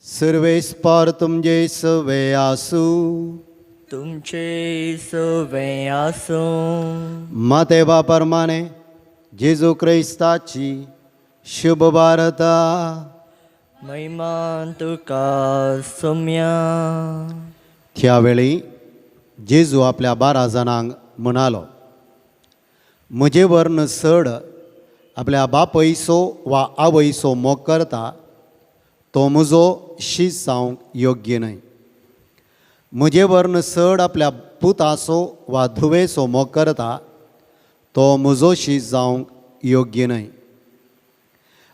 सर्वेस्पर तुमचे सवे आसू तुमचे सवे आसो मातेवा परमाने जेजू क्रिस्ताची शुभ वार्ता महिमा तुका सौम्या. त्यावेळी जेजू आपल्या 12 जाणांक म्हणालो, म्हजे वर्ण चड आपल्या बापयचो वा आवयचो मोग करता तो म्हजो शीश जावंक योग्य न्हय. म्हजे वर्ण चड आपल्या पुताचो वा धुवेचो मोग करता तो म्हजो शीश जावंक योग्य न्हय.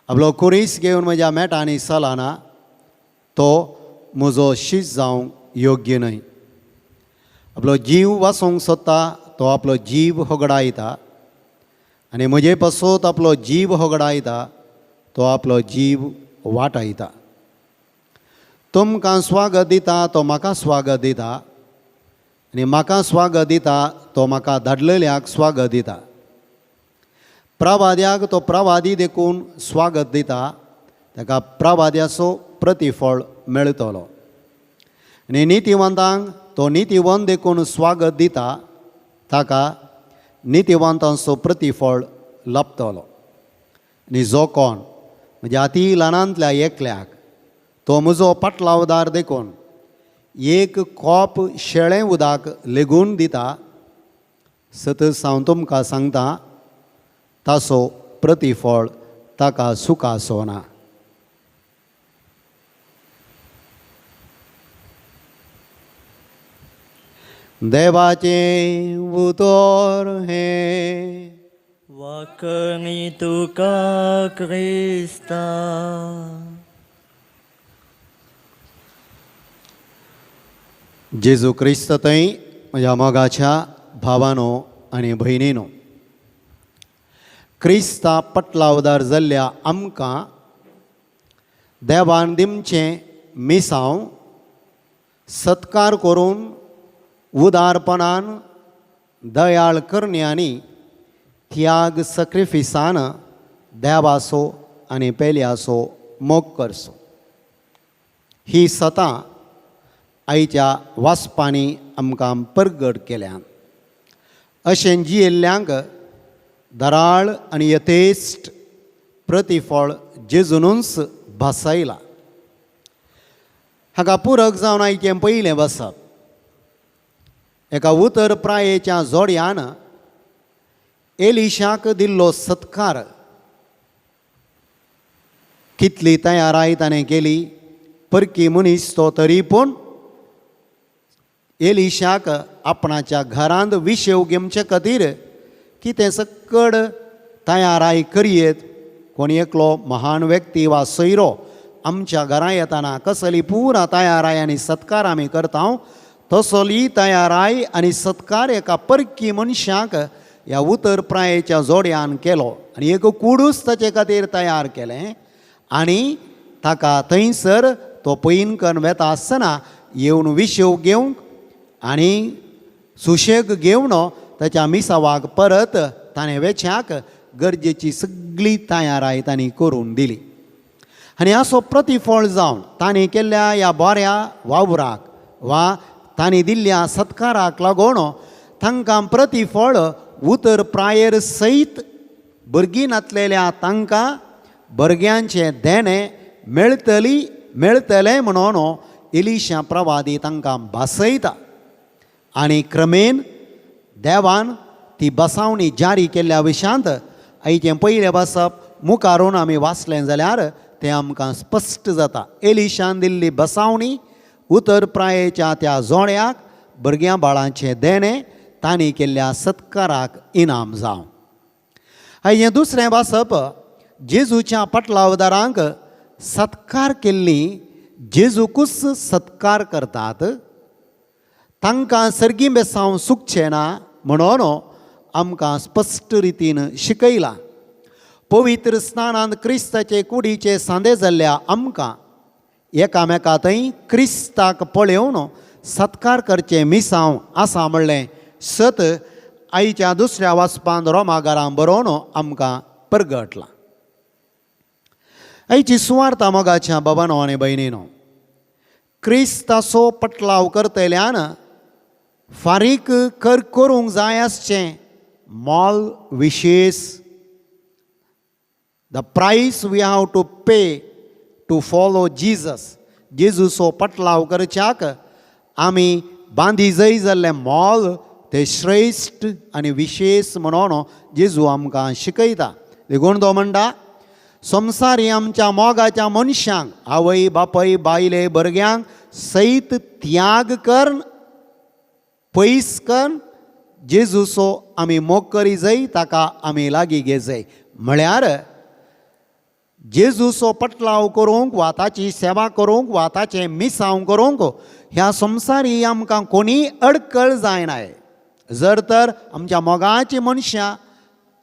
आपलो कुरीस घेवन म्हज्या मेटांनी चलना तो म्हजो शीश जावंक योग्य न्हय. आपलो जीव वाचोवंक सोदता तो आपलो जीव होगडायता आनी म्हजे पासत आपलो जीव होगडायता तो आपलो जीव वाटायता. तुमकां स्वागत दिता तो म्हाका स्वागत दिता आनी म्हाका स्वागत दिता तो म्हाका धाडलेल्याक स्वागत दिता. प्रवाद्याक तो प्रवादी देखून स्वागत दिता ताका प्रवाद्याचो प्रतिफळ मेळटलो आनी नितिवंतांक तो नितिवंत देखून स्वागत दिता ताका नितिवंतांचो प्रतिफळ लभतलो. आनी जो कोण म्हज्या अती ल्हानांतल्या एकल्याक तो म्हजो पाटलावदार देखून एक कॉप शेळें उदक लेगून दिता, सतत हांव तुमकां सांगता ताचो प्रतिफळ ताका सुखाचो ना. देवाचें उतर हें वाकणी तुका क्रिस्ता. जेजू क्रिस्त थंय म्हज्या मोगाच्या भावानो आनी भयणीनो, क्रिस्ता पटलावदार जाल्ल्या आमकां देवान दिमचें मिसांव सत्कार करून उदारपणान दयाळ करण्यांनी त्याग सॅक्रिफिसान देवाचो आनी पेल्याचो मोग करचो. ही सतां आयच्या वाचपांनी आमकां परगट केल्यान अशें जियेल्ल्यांक दराळ आनी यथेश्ट प्रतिफळ जेजूनूच भासयला. हाका पुरक जावन आयचें पयलें बसप. एका उतर प्रायेच्या जोड्यान एलिशाक दिल्लो सत्कार कितली तयाराय ताणें केली. परकी मनीस तो तरी पूण एलिशाक आपणाच्या घरांत विशेव घेवचे खातीर कितें सकड तयाराय करयेत. कोण एकलो महान व्यक्ती वा सोयरो आमच्या घरा येताना कसली पुरा तयाराय आनी सत्कार आमी करता, तसली तयाराय आनी सत्कार एका परकी मनशाक ह्या उतर प्रायेच्या जोड्यान केलो आनी एक कुडूस ताचे खातीर तयार केलें आनी ताका थंयसर तो पयनकन वेता आसतना येवन विशेव घेवंक आनी सुशेग घेवन ताच्या मिसावाक परत ताणें वेच्याक गरजेची सगळी तयाराय तांणी करून दिली. आनी असो प्रतिफळ जावन तांणी केल्ल्या ह्या बऱ्या वावराक वा तांणी दिल्ल्या सत्काराक लागून तांकां प्रतिफळ उतर प्रायेर सयत भुरगीं नातलेल्या तांकां भुरग्यांचें देणें मेळटलें म्हणून एलिशा प्रवादी तांकां भासयता. आनी क्रमेन देवान ती बसावणी जारी केल्ल्या विशांत आयचें पयलें बसप मुखारून आमी वाचलें जाल्यार तें आमकां स्पश्ट जाता. एलिशान दिल्ली बसावणी उतर प्रायेच्या त्या जोड्याक भुरग्यां बाळांचें देणें तांणी केल्ल्या सत्काराक इनाम जावं. आयचें दुसरें बसप जेजूच्या पटलावदारांक सत्कार केल्ली जेजूकूच सत्कार करतात. तांकां सर्गी बेसांव सुखचें ना म्हणून आमकां स्पश्ट रितीन शिकयलां. पवित्र स्नानांत क्रिस्ताचे कुडीचे सांदे जाल्ल्या आमकां एकामेका थंय क्रिस्ताक पळोवन सत्कार करचें मिसांव आसा म्हणलें सत आयच्या दुसऱ्या वाचपांत रोमाकारांक बरोवन आमकां परगटलां. आयची सुवार्ता मोगाच्या बाबांनो आनी भयणीनो, क्रिस्ताचो पटलाव करतल्यान फारीक करूंक जाय आसचें मोल विशेश. The price we have to pay to follow Jesus. जेजूचो पटलाव करच्याक आमी बांदी जाय जाल्लें मोल तें श्रेश्ठ आनी विशेश म्हणून जेजू आमकां शिकयता. देखून तो म्हणटा संवसारी आमच्या मोगाच्या मनशांक आवय बापय बायले भुरग्यांक सयत त्याग कर, पयस कर, जेजूचो आमी मोग करी जाय, ताका आमी लागीं घे जाय. म्हळ्यार जेजूचो पटलाव करूंक वा ताची सेवा करूंक वा ताचें मिसांव करूंक ह्या संवसारी आमकां कोणी अडकळ जायनाय. जर तर आमच्या मोगाची मनशां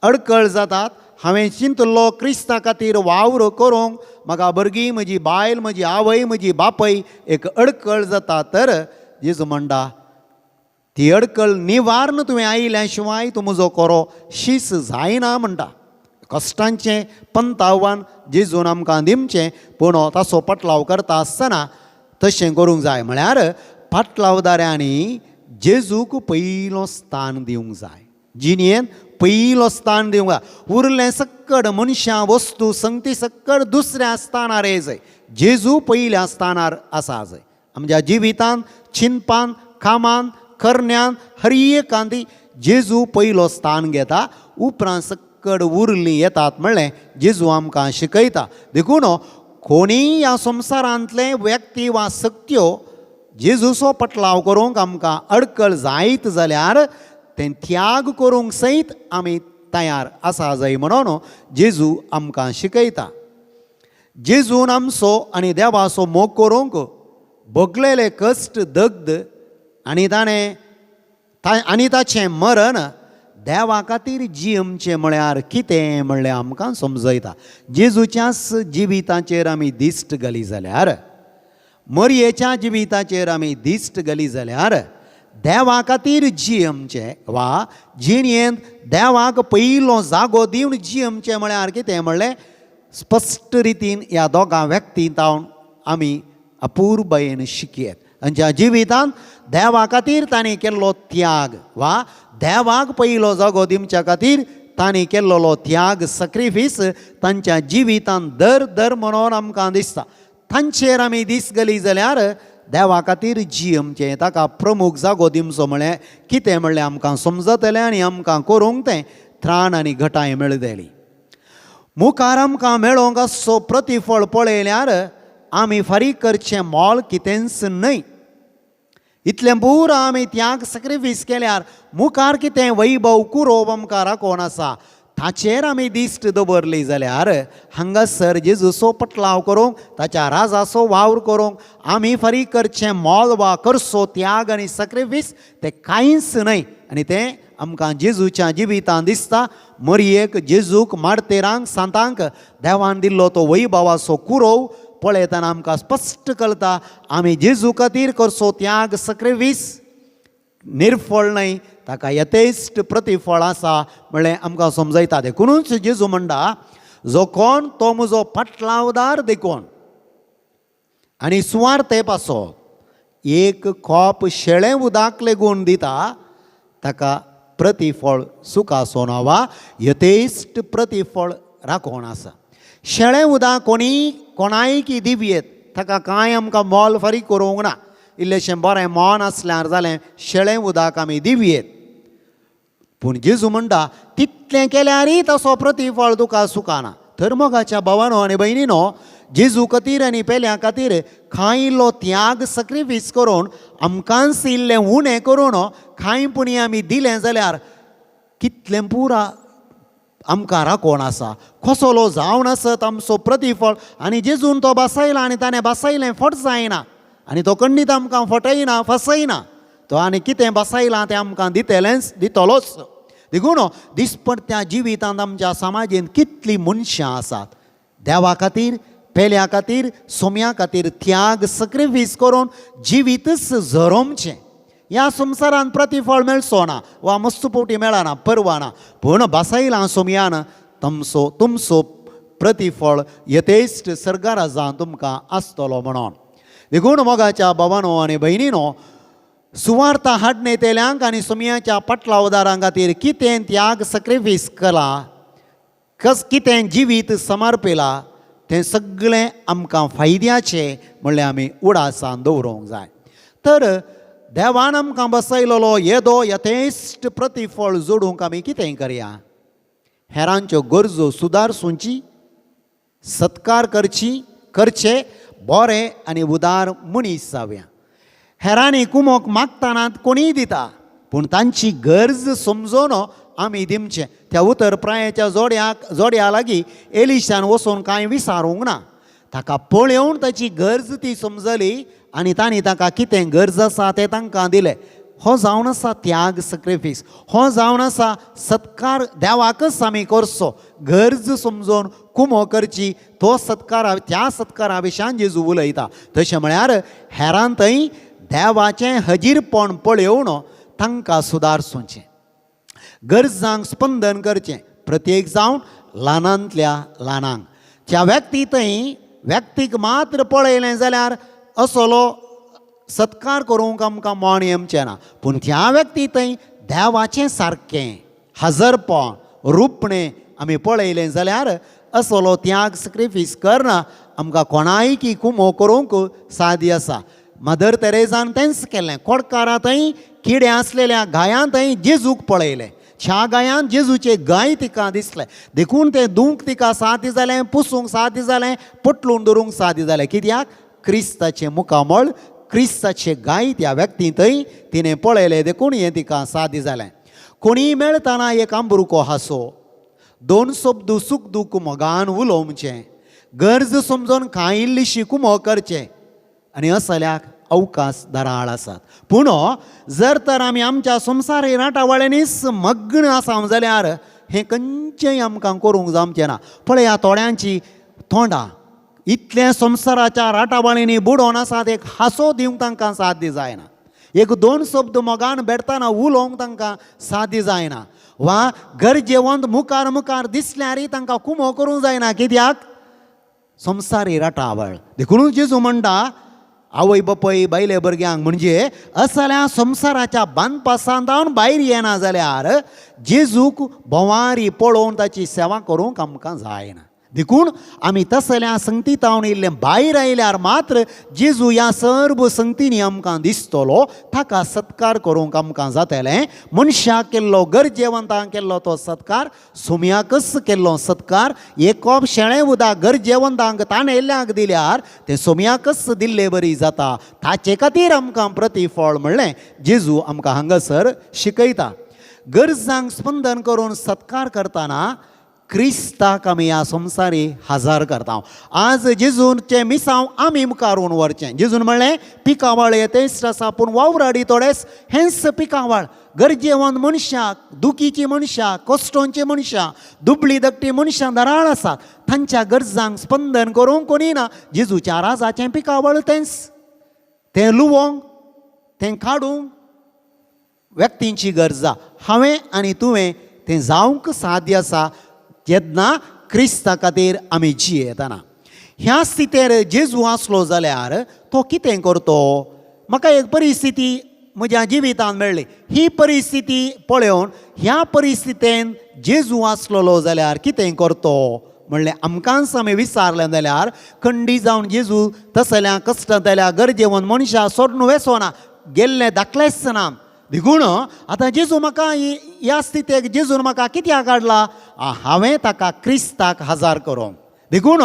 अडकळ जातात, हांवें चिंतलो क्रिस्ता खातीर वावर करूंक म्हाका भुरगीं, म्हजी बायल, म्हजी आवय, म्हजी बापय एक अडकळ जाता, तर जेजू म्हणटा ती अडकळ निवारण तुवें आयिल्ल्या शिवाय तूं म्हजो कोरो शीस जायना म्हणटा. कश्टांचें पंत आव्हान जेजून आमकां दिवचें, पूण ताचो पटलाव करता आसतना तशें करूंक जाय. म्हळ्यार पाटलावदाऱ्यांनी जेजूक पयलो स्थान दिवंक जाय, जिणेंत पयलो स्थान दिवंक जाय. उरलें सक्कड मनशां वस्तू संगती सक्कड दुसऱ्या स्थानार जाय. जेजू पयल्या स्थानार आसा जाय. आमच्या जिवितांत चिंतपान, कामान, करण्यान, हर एकांती जेजू पयलो स्थान घेता. उपरांत सक्कड उरलीं येतात म्हणलें जेजू आमकां शिकयता. देखून कोणीय ह्या संवसारांतले व्यक्ती वा सक्त्यो जेजूचो पटलाव करूंक आमकां अडकळ जायत जाल्यार तें त्याग करूंक सयत आमी तयार आसा जाय म्हणून जेजू आमकां शिकयता. जेजून आमचो आनी देवाचो मोग करूंक भोगलेले कश्ट, दग्ध आनी ताचें मरण देवा खातीर जियेवचें म्हळ्यार कितें म्हणलें आमकां समजयता. जेजूच्याच जिविताचेर आमी दिश्ट घाली जाल्यार, मरयेच्या जिविताचेर आमी दिश्ट घाली जाल्यार देवा खातीर जियेवचें वा जिणेंत देवाक पयलो जागो दिवन जियेवचें म्हळ्यार कितें म्हणलें स्पश्ट रितीन ह्या दोगां व्यक्तींतावन आमी अपूर्वयेन शिकयेत. तांच्या जिवितांत देवा खातीर तांणी केल्लो त्याग वा देवाक पयलो जागो दिवच्या खातीर तांणी केल्लो त्याग, सॅक्रिफीस तांच्या जिवितांत दर म्हणून आमकां दिसता. तांचेर आमी दीस घाली जाल्यार देवा खातीर जियेवचें, ताका प्रमुख जागो दिवचो म्हळ्यार कितें म्हणलें आमकां समजतलें आनी आमकां करूंक तें त्राण आनी घटाय मेळटली. मुखार आमकां मेळोंक आसचो प्रतिफळ पळयल्यार आमी फारीक करचें मोल कितेंच न्हय. इतलें पुरो आमी त्याग, सॅक्रिफीस केल्यार मुखार कितें वैभव कुरोप आमकां राखोन आसा ताचेर आमी दिश्ट दवरली जाल्यार हांगासर जेजूचो पटलाव करूंक, ताच्या राजाचो वावर करूंक आमी फारीक करचें मोल वा करचो त्याग आनी सॅक्रिफीस तें कांयच न्हय. आनी तें आमकां जेजूच्या जिवितांत दिसता. मरयेक, जेजूक, मार्तेरांक, सांतांक देवान दिल्लो तो वैभवाचो कुरव पळयतना आमकां स्पश्ट कळटा आमी जेजू खातीर करचो त्याग, सॅक्रिफीस निर्फळ न्हय, ताका यथेश्ट प्रतिफळ आसा म्हणलें आमकां समजयता. देखूनच जेजू म्हणटा जो कोण तो म्हजो पटलावदार देखून आनी सुवार्ते पासो एक खोप शेळें उदक लेगून दिता, ताका प्रतिफळ सुखासो ना वा यथेश्ट प्रतिफळ राखोन आसा. शेळें उदक कोणाय की दिवयेत, ताका कांय आमकां मोल फारीक करूंक ना. इल्लेशें बरें मोन आसल्यार जालें शेळें उदक आमी दिवयेत. पूण जेजू म्हणटा तितलें केल्यारय ताचो प्रतिफळ तुका सुखाना. तर मोगाच्या भावानो आनी भयणीनो, जेजू खातीर आनी पेल्या खातीर कांय इल्लो त्याग, सॅक्रिफीस करून आमकांच इल्लें उणें करून कांय पुणी आमी दिलें जाल्यार कितलें पुरा आमकां राखोन आसा. कसलो जावन आसत आमचो प्रतिफळ. आनी जेजून तो बसयला आनी ताणें बसयलें फट जायना आनी तो खंडीत आमकां फटयना, फसयना. तो आनी कितें बसयलां तें आमकां दितलोच. देखून दिसपट्ट्या जिवितांत आमच्या समाजीन कितलीं मनशां आसात देवा खातीर, पेल्या खातीर, सोम्या खातीर त्याग, सॅक्रिफीस करून जिवीतच झरोवचें. ह्या संवसारांत प्रतिफळ मेळचो ना वा मस्तुपोटी मेळना, परवाना. पूण बसयलां सोम्यान तुमचो प्रतिफळ यथेश्ट सर्गाराजांत तुमकां आसतलो म्हणून. देखून मोगाच्या बाबांनो आनी भयणीनो, सुवार्ता हाडणे तेल्यांक आनी सुमयाच्या पटलावदारां खातीर कितें त्याग सॅक्रिफीस केला, कितें जिवीत समर्पिला, तें सगळें आमकां फायद्याचें म्हणल्यार आमी उडासां दवरूंक जाय. तर देवान आमकां बसयलेलो येदो यथेश्ट प्रतिफळ जोडूंक आमी कितें करया? हेरांच्यो गरजो सुदारसूंची, सत्कार करचे, बरें आनी उदार मनीस जावया. हेरांनी कुमोक मागतना कोणीय दिता, पूण तांची गरज समजून आमी दिवचें. त्या उतरप्रायेच्या जोड्या लागीं एलिशान वचून कांय विचारूंक ना. ताका पळोवन ताची गरज ती समजली आनी तांणी ताका कितें गरज आसा तें तांकां दिलें. हो जावन आसा त्याग सॅक्रिफीस. हो जावन आसा सत्कार देवाकच आमी करचो, गरज समजून कुमो करची. तो सत्कार, त्या सत्कारा विशयान जेजू उलयता. तशें म्हळ्यार हेरां थंय देवाचें हजीरपण पळोवन तांकां सुदारसूचें, गरजांक स्पंदन करचें. प्रत्येक जावन ल्हानांतल्या ल्हानांक. त्या व्यक्तीक मात्र पळयलें जाल्यार असलो सत्कार करूंक आमकां मोण येवचें ना. पूण त्या व्यक्ती थंय देवाचें सारकें हजरपण रुपणें आमी पळयलें जाल्यार असलो त्याग सॅक्रिफीस करना आमकां कोणायकी कुमो करूंक सादी आसा. मदर तेरेजान तेंच केलें. कोडकारां थंय किडे आसलेल्या गायां थंय जेजूक पळयलें. ह्या गायान जेजूचे गाय तिका दिसलें. देखून तें दूख तिका सादी जालें, पुसूंक सादी जालें, पटलून दवरूंक सादी जालें. कित्याक? क्रिस्ताचें मुखामळ, क्रिस्ताचे गाय त्या व्यक्ती थंय तिणें पळयलें. देखून हें तिका सादी जालें. कोणीय मेळटना एक आंबरुको हांसो, दोन शब्द सूख दूख मोगान उलोवचें, गरज समजून कांय इल्लीशी कुमो करचें. आनी असल्याक अवकाश दाराळ आसात. पूण जर तर आमी आमच्या संवसारी राटावळ्यांनीच मग्न आसात जाल्यार हें खंयचेंय आमकां करूंक जमचें ना. पळया थोड्यांची तोंडां इतल्या संवसाराच्या राटावळींनी बुडोवन आसात, एक हांसो दिवंक तांकां साध्य जायना. एक दोन शब्द मोगान बेडटना उलोवंक तांकां साध्य जायना. वा गरजेवंत मुखार दिसल्यारय तांकां कुमो करूंक जायना. कित्याक? संवसारी राटावळ. देखून जेजू म्हणटा आवय बापय बायले भुरग्यांक, म्हणजे असल्या संवसाराच्या बांदपासांत भायर येना जाल्यार जेजूक बोवारी पळोवन ताची सेवा करूंक आमकां जायना. देखून आमी तसल्या संगतींतावन इल्लें भायर आयल्यार मात्र जेजू ह्या सर्व संगतींनी आमकां दिसतलो, ताका सत्कार करूंक आमकां जातलें. मनशाक केल्लो, गरजेवंतांक केल्लो तो सत्कार, सुमयाकच केल्लो सत्कार. एक कॉप शेळें उदक गरजेवंतांक ताणयल्ल्यांक दिल्यार तें सुमयाकच दिल्लें बरी जाता. ताचे खातीर आमकां प्रतिफळ म्हणलें जेजू आमकां हांगासर शिकयता. गरजांक स्पंदन करून सत्कार करतना क्रिस्ताक आमी ह्या संवसारी हजार करता. आज जेजूचे मिसांव आमी मुखारून व्हरचें. जेजून म्हणलें पिकावळ येतेच आसा, पूण वावराडी थोडेच हेंच पिकावळ. गरजेवंत मनशाक, दुखीची मनशां, कश्टांची मनशां, दुबळी दकटी मनशां दाराळ आसात. तांच्या गरजांक स्पंदन करूंक कोणी ना. जेजूच्या राजाचें पिकावळ तेंच. तें लुवोंक, तें काडूंक व्यक्तींची गरजा हांवें आनी तुवें तें जावंक साध्य आसा जेन्ना क्रिस्ता खातीर आमी जियेतना. ह्या स्थितीर जेजू आसलो जाल्यार तो कितें करतो? म्हाका एक परिस्थिती म्हज्या जिवितांत मेळ्ळी. ही परिस्थिती पळोवन ह्या परिस्थितीन जेजू आसलेलो जाल्यार कितें करतो म्हणलें आमकांच आमी विचारलें जाल्यार खंडी जावन जेजू तसल्या कश्टांतल्या गरजेवंत मनशां सोडून वचोना, गेल्ले दाखलेच ना. देखून आतां जेजू म्हाका ह्या स्थितीक जेजून म्हाका कित्याक काडला? हांवें ताका क्रिस्ताक हजार करूंक. देखून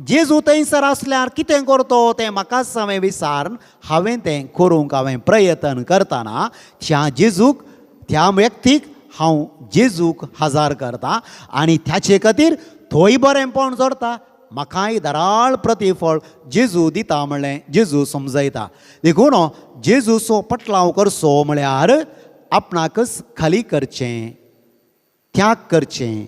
जेजू थंयसर आसल्यार कितें करतो तें म्हाकाच हांवें विचारून हांवें तें करूंक हांवें प्रयत्न करतना त्या जेजूक, त्या व्यक्तीक हांव जेजूक हजार करता आनी त्याचे खातीर थंय बरेंपण जोडता. म्हाकाय दाराळ प्रतिफळ जेजू दिता म्हणलें जेजू समजयता. देखून जेजूचो पटलाव करचो म्हळ्यार आपणाकच खाली करचें, त्याग करचें,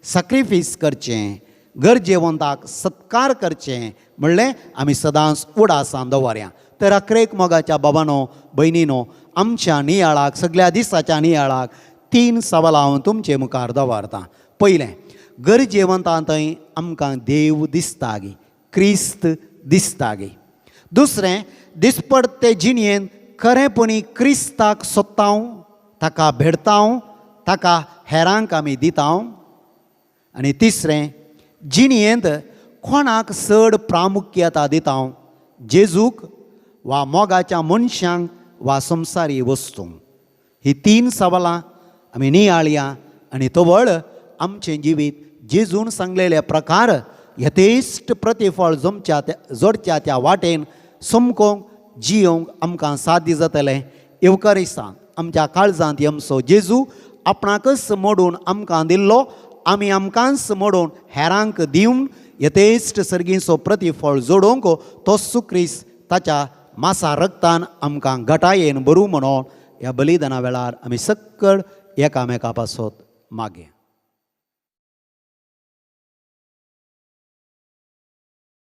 सॅक्रिफीस करचें, गरजेवंताक सत्कार करचें म्हणलें आमी सदांच उडासां दवरया. तर अकरेक मोगाच्या बाबांनो, भयणीनो, आमच्या नियाळाक, सगळ्या दिसाच्या नियाळाक 3 सवालां हांव तुमचे मुखार दवरतां. पयलें, गरजेवंतां थंय आमकां देव दिसता गे, क्रिस्त दिसता गे. दुसरें दिसपडते जिणयेन खरेपणी क्रिस्ताक सोदतांव, ताका भेटतांव, ताका हेरांक आमी दितांव. आनी तिसरें जिणयेंत कोणाक चड प्रामुख्यता दितांव, जेजूक वा मोगाच्या मनशांक वा संवसारी वस्तूंक. ही 3 सवालां आमी नियाळया आनी तवळ आमचें जिवीत जेजून सांगलेले प्रकार यथेश्ट प्रतिफळ जोडच्या त्या वाटेन समकोंक जियोंक आमकां साध्य जातलें. येवकारिस्तांत आमच्या काळजांत यमसो जेजू आपणाकच मोडून आमकां दिल्लो, आमी आमकांच मोडून हेरांक दिवन यथेश्ट सर्गीचो प्रतिफळ जोडोवंक तो सुक्रिस्त ताच्या मासा रक्तान आमकां घटायेन बरू म्हणून ह्या बलिदाना वेळार आमी सक्कळ एकामेका पासत मागया.